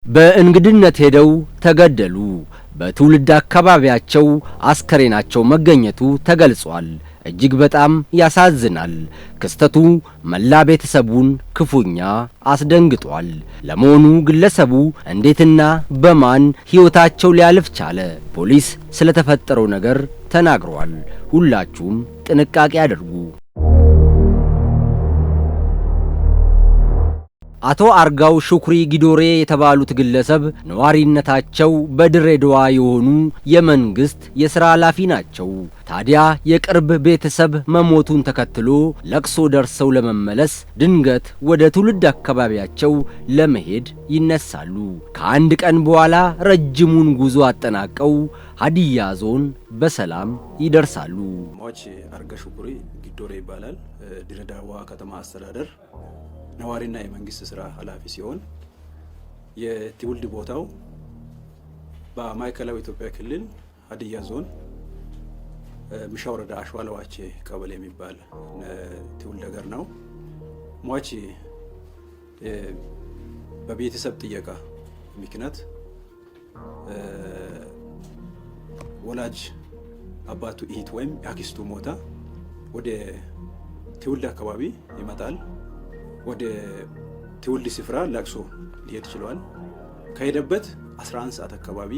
በእንግድነት ሄደው ተገደሉ። በትውልድ አካባቢያቸው አስከሬናቸው መገኘቱ ተገልጿል። እጅግ በጣም ያሳዝናል። ክስተቱ መላ ቤተሰቡን ክፉኛ አስደንግጧል። ለመሆኑ ግለሰቡ እንዴትና በማን ሕይወታቸው ሊያልፍ ቻለ? ፖሊስ ስለተፈጠረው ነገር ተናግሯል። ሁላችሁም ጥንቃቄ አድርጉ። አቶ አርጋው ሹኩሪ ጊዶሬ የተባሉት ግለሰብ ነዋሪነታቸው በድሬዳዋ የሆኑ የመንግስት የሥራ ኃላፊ ናቸው። ታዲያ የቅርብ ቤተሰብ መሞቱን ተከትሎ ለቅሶ ደርሰው ለመመለስ ድንገት ወደ ትውልድ አካባቢያቸው ለመሄድ ይነሳሉ። ከአንድ ቀን በኋላ ረጅሙን ጉዞ አጠናቀው ሀዲያ ዞን በሰላም ይደርሳሉ። ሟች አርጋ ሹኩሪ ጊዶሬ ይባላል። ድሬዳዋ ከተማ አስተዳደር ነዋሪና የመንግስት ስራ ኃላፊ ሲሆን የትውልድ ቦታው በማዕከላዊ ኢትዮጵያ ክልል ሀዲያ ዞን ምሻ ወረዳ አሸዋለዋቼ ቀበሌ የሚባል ትውልድ ሀገር ነው። ሟች በቤተሰብ ጥየቃ ምክንያት ወላጅ አባቱ እህት ወይም አክስቱ ሞታ ወደ ትውልድ አካባቢ ይመጣል። ወደ ትውልድ ስፍራ ለቅሶ ሊሄድ ችሏል። ከሄደበት 11 ሰዓት አካባቢ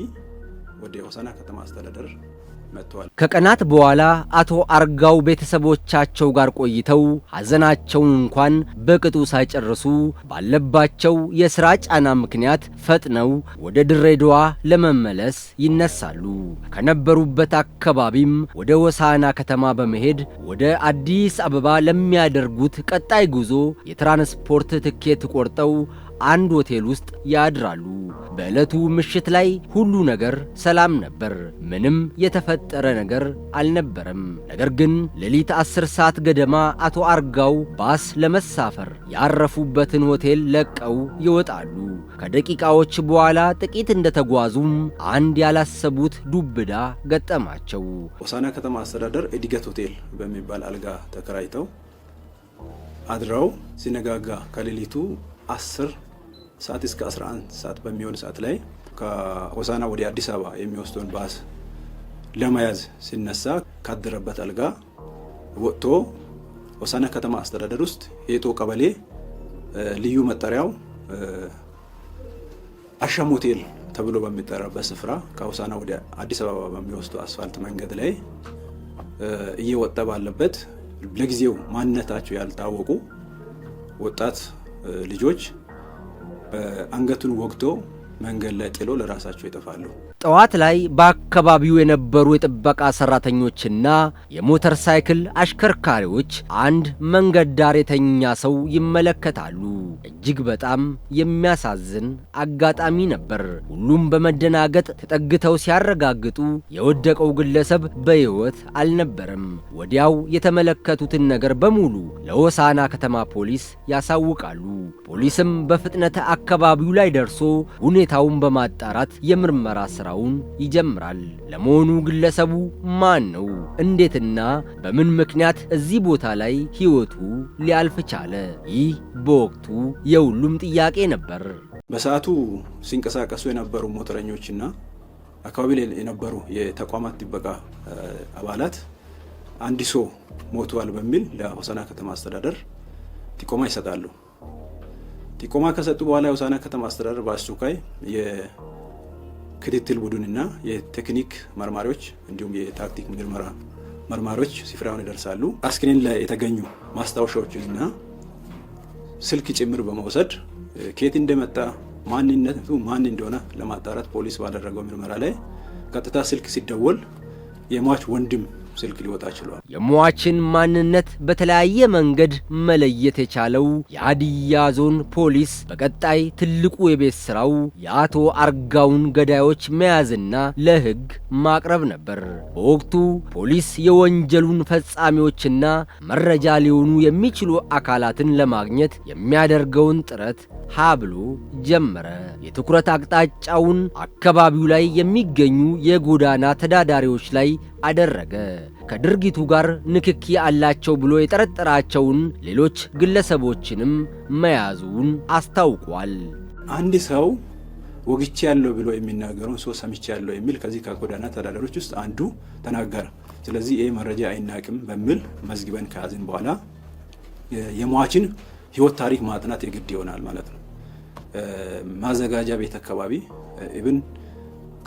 ወደ ሆሳና ከተማ አስተዳደር መጥቷል። ከቀናት በኋላ አቶ አርጋው ቤተሰቦቻቸው ጋር ቆይተው ሐዘናቸውን እንኳን በቅጡ ሳይጨርሱ ባለባቸው የሥራ ጫና ምክንያት ፈጥነው ወደ ድሬዳዋ ለመመለስ ይነሳሉ። ከነበሩበት አካባቢም ወደ ሆሳና ከተማ በመሄድ ወደ አዲስ አበባ ለሚያደርጉት ቀጣይ ጉዞ የትራንስፖርት ትኬት ቆርጠው አንድ ሆቴል ውስጥ ያድራሉ። በዕለቱ ምሽት ላይ ሁሉ ነገር ሰላም ነበር። ምንም የተፈጠረ ነገር አልነበረም። ነገር ግን ሌሊት 10 ሰዓት ገደማ አቶ አርጋው ባስ ለመሳፈር ያረፉበትን ሆቴል ለቀው ይወጣሉ። ከደቂቃዎች በኋላ ጥቂት እንደተጓዙም አንድ ያላሰቡት ዱብዳ ገጠማቸው። ሆሳና ከተማ አስተዳደር እድገት ሆቴል በሚባል አልጋ ተከራይተው አድረው ሲነጋጋ ከሌሊቱ 10 ሰዓት እስከ 11 ሰዓት በሚሆን ሰዓት ላይ ከሆሳና ወደ አዲስ አበባ የሚወስደውን ባስ ለመያዝ ሲነሳ ካደረበት አልጋ ወጥቶ ሆሳና ከተማ አስተዳደር ውስጥ የጦ ቀበሌ ልዩ መጠሪያው አሻም ሆቴል ተብሎ በሚጠራበት ስፍራ ከሆሳና ወደ አዲስ አበባ በሚወስደው አስፋልት መንገድ ላይ እየወጣ ባለበት ለጊዜው ማንነታቸው ያልታወቁ ወጣት ልጆች አንገቱን ወግቶ መንገድ ላይ ጥሎ ለራሳቸው ይጠፋሉ። ጠዋት ላይ በአካባቢው የነበሩ የጥበቃ ሰራተኞችና የሞተር ሳይክል አሽከርካሪዎች አንድ መንገድ ዳር የተኛ ሰው ይመለከታሉ። እጅግ በጣም የሚያሳዝን አጋጣሚ ነበር። ሁሉም በመደናገጥ ተጠግተው ሲያረጋግጡ የወደቀው ግለሰብ በሕይወት አልነበረም። ወዲያው የተመለከቱትን ነገር በሙሉ ለሆሳና ከተማ ፖሊስ ያሳውቃሉ። ፖሊስም በፍጥነት አካባቢው ላይ ደርሶ ሁኔታውን በማጣራት የምርመራ ስራውን ይጀምራል። ለመሆኑ ግለሰቡ ማን ነው? እንዴትና በምን ምክንያት እዚህ ቦታ ላይ ሕይወቱ ሊያልፍ ቻለ? ይህ በወቅቱ የሁሉም ጥያቄ ነበር። በሰዓቱ ሲንቀሳቀሱ የነበሩ ሞተረኞችና አካባቢ ላይ የነበሩ የተቋማት ጥበቃ አባላት አንድ ሰው ሞቷል በሚል ለሆሳና ከተማ አስተዳደር ጥቆማ ይሰጣሉ። ጥቆማ ከሰጡ በኋላ የሆሳና ከተማ አስተዳደር በአስቸኳይ የክትትል ቡድንና የቴክኒክ መርማሪዎች እንዲሁም የታክቲክ ምርመራ መርማሪዎች ስፍራውን ይደርሳሉ። አስክሬን ላይ የተገኙ ማስታወሻዎችንና ስልክ ጭምር በመውሰድ ከየት እንደመጣ ማንነቱ ማን እንደሆነ ለማጣራት ፖሊስ ባደረገው ምርመራ ላይ ቀጥታ ስልክ ሲደወል የሟች ወንድም ስልክ ሊወጣ ችሏል። የሟችን ማንነት በተለያየ መንገድ መለየት የቻለው የሀዲያ ዞን ፖሊስ በቀጣይ ትልቁ የቤት ስራው የአቶ አርጋውን ገዳዮች መያዝና ለሕግ ማቅረብ ነበር። በወቅቱ ፖሊስ የወንጀሉን ፈጻሚዎችና መረጃ ሊሆኑ የሚችሉ አካላትን ለማግኘት የሚያደርገውን ጥረት ብሎ ጀመረ። የትኩረት አቅጣጫውን አካባቢው ላይ የሚገኙ የጎዳና ተዳዳሪዎች ላይ አደረገ። ከድርጊቱ ጋር ንክኪ አላቸው ብሎ የጠረጠራቸውን ሌሎች ግለሰቦችንም መያዙን አስታውቋል። አንድ ሰው ወግቼ ያለው ብሎ የሚናገረውን ሰው ሰምቼ ያለው የሚል ከዚህ ከጎዳና ተዳዳሪዎች ውስጥ አንዱ ተናገረ። ስለዚህ ይሄ መረጃ አይናቅም በሚል መዝግበን ከያዝን በኋላ የሟችን ህይወት ታሪክ ማጥናት የግድ ይሆናል ማለት ነው። ማዘጋጃ ቤት አካባቢ ኢብን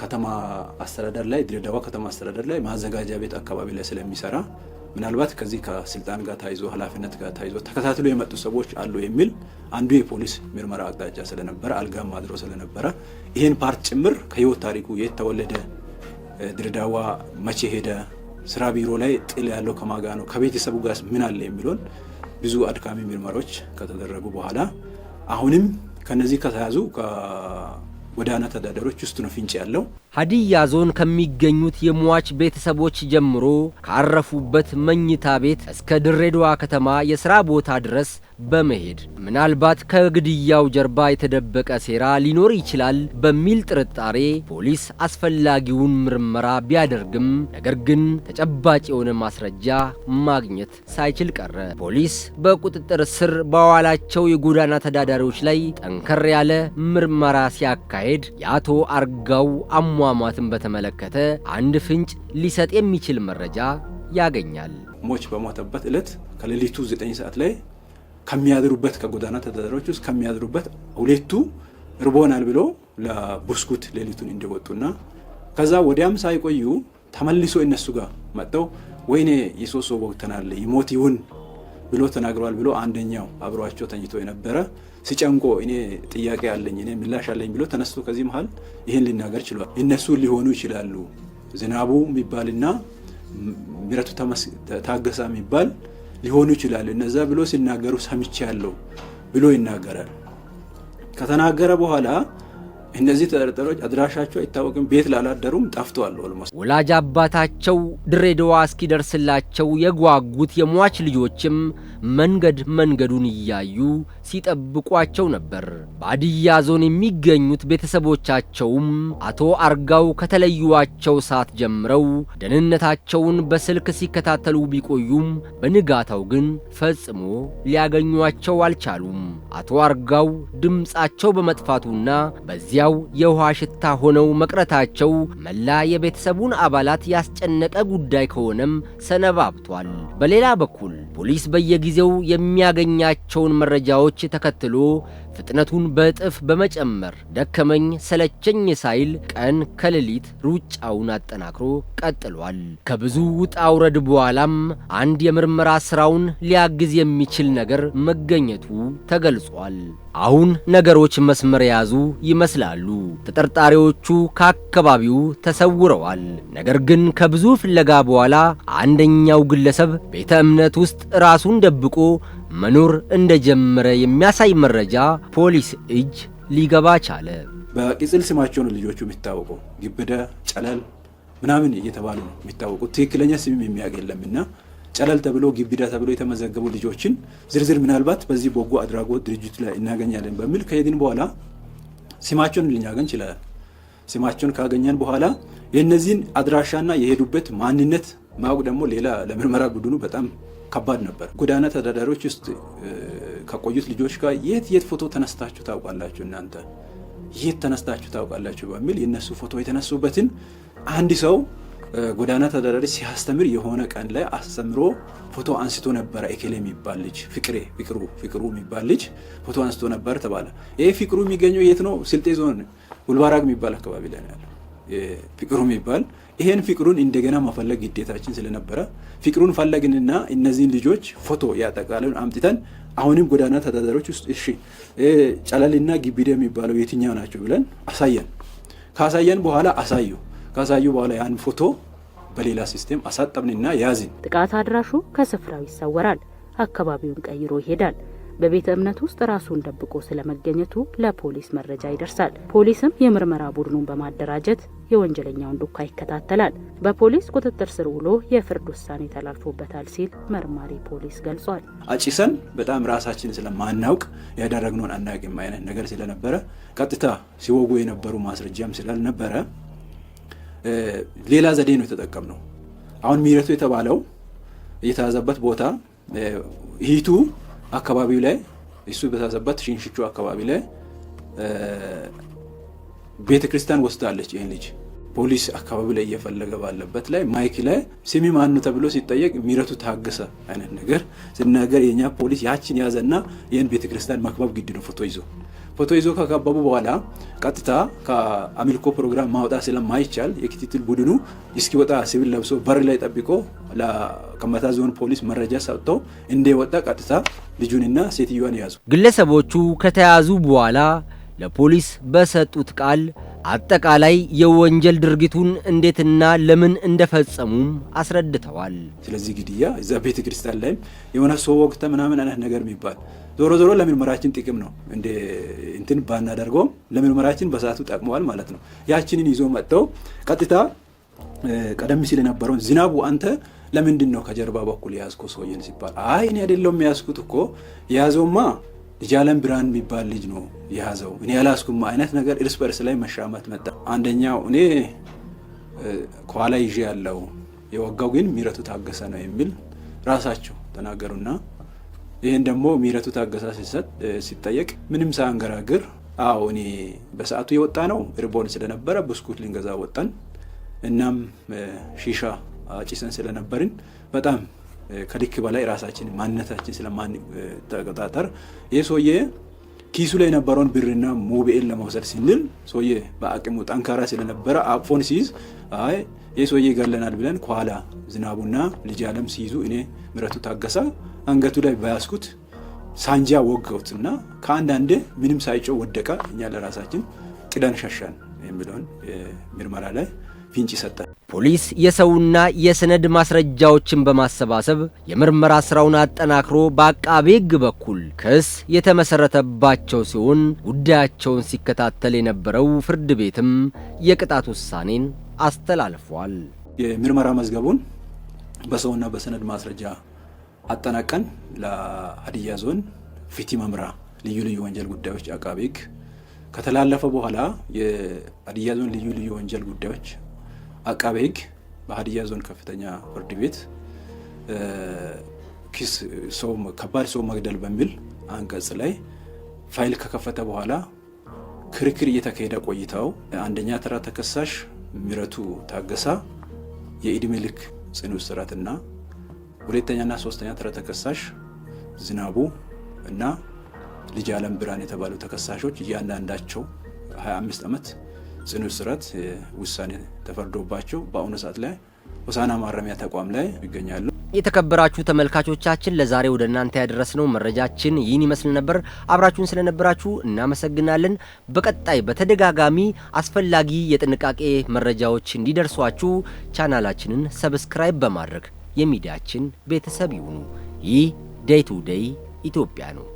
ከተማ አስተዳደር ላይ ድሬዳዋ ከተማ አስተዳደር ላይ ማዘጋጃ ቤት አካባቢ ላይ ስለሚሰራ ምናልባት ከዚህ ከስልጣን ጋር ታይዞ ኃላፊነት ጋር ታይዞ ተከታትሎ የመጡ ሰዎች አሉ የሚል አንዱ የፖሊስ ምርመራ አቅጣጫ ስለነበረ አልጋም ማድሮ ስለነበረ ይሄን ፓርት ጭምር ከህይወት ታሪኩ የት ተወለደ፣ ድሬዳዋ መቼ ሄደ፣ ስራ ቢሮ ላይ ጥል ያለው ከማጋ ነው፣ ከቤተሰቡ ጋር ምን አለ የሚሉን ብዙ አድካሚ ምርመራዎች ከተደረጉ በኋላ አሁንም ከነዚህ ከተያዙ ከጎዳና ተዳዳሪዎች ውስጥ ነው ፍንጭ ያለው። ሀዲያ ዞን ከሚገኙት የሟች ቤተሰቦች ጀምሮ ካረፉበት መኝታ ቤት እስከ ድሬዳዋ ከተማ የሥራ ቦታ ድረስ በመሄድ ምናልባት ከግድያው ጀርባ የተደበቀ ሴራ ሊኖር ይችላል በሚል ጥርጣሬ ፖሊስ አስፈላጊውን ምርመራ ቢያደርግም ነገር ግን ተጨባጭ የሆነ ማስረጃ ማግኘት ሳይችል ቀረ። ፖሊስ በቁጥጥር ስር በዋላቸው የጎዳና ተዳዳሪዎች ላይ ጠንከር ያለ ምርመራ ሲያካሄድ የአቶ አርጋው አሟሟትን በተመለከተ አንድ ፍንጭ ሊሰጥ የሚችል መረጃ ያገኛል። ሞች በሞተበት ዕለት ከሌሊቱ 9 ሰዓት ላይ ከሚያድሩበት ከጎዳና ተዳዳሪዎች ውስጥ ከሚያድሩበት ሁለቱ ርቦናል ብሎ ለቡስኩት ሌሊቱን እንደወጡና ከዛ ወዲያም ሳይቆዩ ተመልሶ እነሱ ጋር መጥተው ወይኔ የሶሶ ወቅተናል ይሞት ይሁን ብሎ ተናግሯል ብሎ አንደኛው አብሯቸው ተኝቶ የነበረ ሲጨንቆ እኔ ጥያቄ አለኝ እኔ ምላሽ አለኝ ብሎ ተነስቶ ከዚህ መሃል ይሄን ሊናገር ችሏል። እነሱ ሊሆኑ ይችላሉ ዝናቡ የሚባልና ምረቱ ታገሳ የሚባል ሊሆኑ ይችላሉ እነዛ ብሎ ሲናገሩ ሰምቼ ያለው ብሎ ይናገራል። ከተናገረ በኋላ እነዚህ ተጠርጣሪዎች አድራሻቸው አይታወቅም፣ ቤት ላላደሩም ጠፍተዋል። ኦልሞስት ወላጅ አባታቸው ድሬዳዋ እስኪደርስላቸው የጓጉት የሟች ልጆችም መንገዱን እያዩ ሲጠብቋቸው ነበር። በሀዲያ ዞን የሚገኙት ቤተሰቦቻቸውም አቶ አርጋው ከተለዩዋቸው ሰዓት ጀምረው ደህንነታቸውን በስልክ ሲከታተሉ ቢቆዩም በንጋታው ግን ፈጽሞ ሊያገኟቸው አልቻሉም። አቶ አርጋው ድምጻቸው በመጥፋቱና በዚያው የውሃ ሽታ ሆነው መቅረታቸው መላ የቤተሰቡን አባላት ያስጨነቀ ጉዳይ ከሆነም ሰነባብቷል። በሌላ በኩል ፖሊስ በየጊዜው የሚያገኛቸውን መረጃዎች ተከትሎ ፍጥነቱን በእጥፍ በመጨመር ደከመኝ ሰለቸኝ ሳይል ቀን ከሌሊት ሩጫውን አጠናክሮ ቀጥሏል። ከብዙ ውጣ ውረድ በኋላም አንድ የምርመራ ስራውን ሊያግዝ የሚችል ነገር መገኘቱ ተገልጿል። አሁን ነገሮች መስመር የያዙ ይመስላሉ። ተጠርጣሪዎቹ ከአካባቢው ተሰውረዋል። ነገር ግን ከብዙ ፍለጋ በኋላ አንደኛው ግለሰብ ቤተ እምነት ውስጥ ራሱን ደብቆ መኖር እንደጀመረ የሚያሳይ መረጃ ፖሊስ እጅ ሊገባ ቻለ። በቅጽል ስማቸው ነው ልጆቹ የሚታወቁ ግብደ፣ ጨለል ምናምን እየተባሉ ነው የሚታወቁ። ትክክለኛ ስም የሚያገለምና ጨለል ተብሎ ግብዳ ተብሎ የተመዘገቡ ልጆችን ዝርዝር ምናልባት በዚህ በጎ አድራጎት ድርጅት ላይ እናገኛለን በሚል ከሄድን በኋላ ስማቸውን ልናገኝ ይችላል። ስማቸውን ካገኘን በኋላ የእነዚህን አድራሻና የሄዱበት ማንነት ማወቅ ደግሞ ሌላ ለምርመራ ቡድኑ በጣም ከባድ ነበር። ጎዳና ተዳዳሪዎች ውስጥ ከቆዩት ልጆች ጋር የት ፎቶ ተነስታችሁ ታውቃላችሁ እናንተ የት ተነስታችሁ ታውቃላችሁ በሚል የነሱ ፎቶ የተነሱበትን አንድ ሰው ጎዳና ተዳዳሪ ሲያስተምር የሆነ ቀን ላይ አስተምሮ ፎቶ አንስቶ ነበር። ኤኬሌ የሚባል ልጅ ፍቅሩ የሚባል ልጅ ፎቶ አንስቶ ነበር ተባለ። ይሄ ፍቅሩ የሚገኘው የት ነው? ስልጤ ዞን ጉልባራግ የሚባል አካባቢ ላይ ነው ያለው ፍቅሩ የሚባል። ይሄን ፍቅሩን እንደገና መፈለግ ግዴታችን ስለነበረ ፍቅሩን ፈለግንና እነዚህን ልጆች ፎቶ ያጠቃለን አምጥተን አሁንም ጎዳና ተዳዳሪዎች ውስጥ እሺ ጨለልና ግቢደ የሚባለው የትኛው ናቸው ብለን አሳየን። ካሳየን በኋላ ካሳዩ በኋላ ያን ፎቶ በሌላ ሲስተም አሳጠብንና ያዝን። ጥቃት አድራሹ ከስፍራው ይሰወራል፣ አካባቢውን ቀይሮ ይሄዳል። በቤተ እምነት ውስጥ ራሱን ደብቆ ስለመገኘቱ ለፖሊስ መረጃ ይደርሳል። ፖሊስም የምርመራ ቡድኑን በማደራጀት የወንጀለኛውን ዱካ ይከታተላል። በፖሊስ ቁጥጥር ስር ውሎ የፍርድ ውሳኔ ተላልፎበታል ሲል መርማሪ ፖሊስ ገልጿል። አጭሰን በጣም ራሳችን ስለማናውቅ ያደረግነውን አናውቅም አይነት ነገር ስለነበረ ቀጥታ ሲወጉ የነበሩ ማስረጃም ስላልነበረ ሌላ ዘዴ ነው የተጠቀምነው። አሁን ምህረቱ የተባለው የተያዘበት ቦታ ሂቱ አካባቢው ላይ እሱ በተያዘበት ሽንሽቹ አካባቢ ላይ ቤተክርስቲያን ወስዳለች ይህን ልጅ። ፖሊስ አካባቢ ላይ እየፈለገ ባለበት ላይ ማይክ ላይ ስሚ ማን ነው ተብሎ ሲጠየቅ ምህረቱ ታገሰ አይነት ነገር ሲናገር የኛ ፖሊስ ያችን ያዘና ይህን ቤተክርስቲያን ማክበብ ግድ ነው ፎቶ ይዞ ከከበቡ በኋላ ቀጥታ ከአሚልኮ ፕሮግራም ማውጣት ስለማይቻል የክትትል ቡድኑ እስኪወጣ ሲቪል ለብሶ በር ላይ ጠብቆ ለከምባታ ዞን ፖሊስ መረጃ ሰጥተው እንደወጣ ቀጥታ ልጁንና ሴትዮዋን ያዙ። ግለሰቦቹ ከተያዙ በኋላ ለፖሊስ በሰጡት ቃል አጠቃላይ የወንጀል ድርጊቱን እንዴትና ለምን እንደፈጸሙም አስረድተዋል። ስለዚህ ግድያ እዛ ቤተክርስቲያን ላይ የሆነ ሰው ወቅተ ምናምን አይነት ነገር የሚባል ዞሮ ለምርመራችን ጥቅም ነው እንደ እንትን ባናደርገው ለምርመራችን በሰዓቱ ጠቅመዋል ማለት ነው። ያችንን ይዞ መጥተው ቀጥታ ቀደም ሲል የነበረውን ዝናቡ አንተ ለምንድን ነው ከጀርባ በኩል ያዝኮ ሰውዬን ሲባል አይ እኔ አይደለም ያዝኩት እኮ የያዘውማ ልጅ አለም ብርሃን የሚባል ልጅ ነው የያዘው እኔ ያላስኩም አይነት ነገር እርስ በርስ ላይ መሻማት መጣ። አንደኛው እኔ ከኋላ ይዤ ያለው የወጋው ግን ምህረቱ ታገሰ ነው የሚል ራሳቸው ተናገሩና ይሄን ደግሞ ምህረቱ ታገሰ ሲጠየቅ ምንም ሳንገራግር አዎ እኔ በሰዓቱ የወጣ ነው ሪቦን ስለነበረ ብስኩት ልንገዛ ወጣን። እናም ሺሻ ጭሰን ስለነበርን በጣም ከልክ በላይ ራሳችን ማንነታችን ስለማን ተቆጣጠር የሶዬ ኪሱ ላይ የነበረውን ብርና ሞባይል ለመውሰድ ሲንል ሶዬ በአቅሙ ጠንካራ ስለነበረ አቅፎን ሲይዝ አይ የሶዬ ይገለናል ብለን ከኋላ ዝናቡና ልጅ አለም ሲይዙ እኔ ምህረቱ ታገሰ አንገቱ ላይ በያስኩት ሳንጃ ወገውትና ከአንዳንዴ ምንም ሳይጮህ ወደቀ። እኛ ለራሳችን ጥለን ሸሻን የሚለውን ምርመራ ላይ ፍንጭ ሰጠ። ፖሊስ የሰውና የሰነድ ማስረጃዎችን በማሰባሰብ የምርመራ ስራውን አጠናክሮ በአቃቤ ሕግ በኩል ክስ የተመሰረተባቸው ሲሆን ጉዳያቸውን ሲከታተል የነበረው ፍርድ ቤትም የቅጣት ውሳኔን አስተላልፏል። የምርመራ መዝገቡን በሰውና በሰነድ ማስረጃ አጠናቀን ለሀዲያ ዞን ፍትህ መምሪያ ልዩ ወንጀል ጉዳዮች አቃቤ ሕግ ከተላለፈ በኋላ የሀዲያ ዞን ልዩ ወንጀል ጉዳዮች አቃቤ ሕግ በሀዲያ ዞን ከፍተኛ ፍርድ ቤት ክስ ከባድ ሰው መግደል በሚል አንቀጽ ላይ ፋይል ከከፈተ በኋላ ክርክር እየተካሄደ ቆይተው አንደኛ ተራ ተከሳሽ ምህረቱ ታገሰ የዕድሜ ልክ ጽኑ እስራትና ሁለተኛና ሶስተኛ ተራ ተከሳሽ ዝናቡ እና ልጅ አለም ብርሃን የተባሉ ተከሳሾች እያንዳንዳቸው 25 ዓመት ጽኑ እስራት ውሳኔ ተፈርዶባቸው በአሁኑ ሰዓት ላይ ሆሳዕና ማረሚያ ተቋም ላይ ይገኛሉ። የተከበራችሁ ተመልካቾቻችን ለዛሬ ወደ እናንተ ያደረስነው መረጃችን ይህን ይመስል ነበር። አብራችሁን ስለነበራችሁ እናመሰግናለን። በቀጣይ በተደጋጋሚ አስፈላጊ የጥንቃቄ መረጃዎች እንዲደርሷችሁ ቻናላችንን ሰብስክራይብ በማድረግ የሚዲያችን ቤተሰብ ይሁኑ። ይህ ዴይ ቱ ዴይ ኢትዮጵያ ነው።